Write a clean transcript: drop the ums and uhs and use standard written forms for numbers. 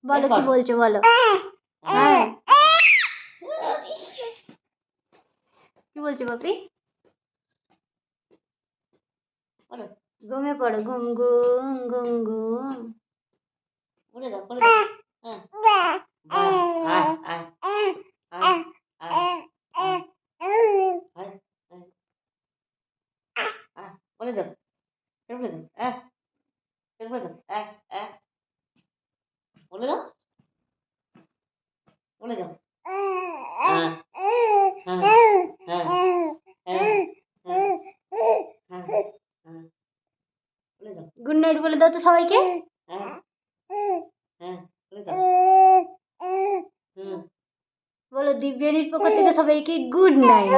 বলো কি বলছো বলো। হ্যাঁ কি বলছো বাপি? ঘুমিয়ে পড়ো। ঘুম ঘুম ঘুম ঘুম বলে দাও বলে দাও। বলে দাও বলে দাও বলে দাও বলে দাও বলে দাও। গুড নাইট বলে দাও তো সবাইকে। বলো দিব্যানীর পক্ষ থেকে সবাইকে গুড নাইট।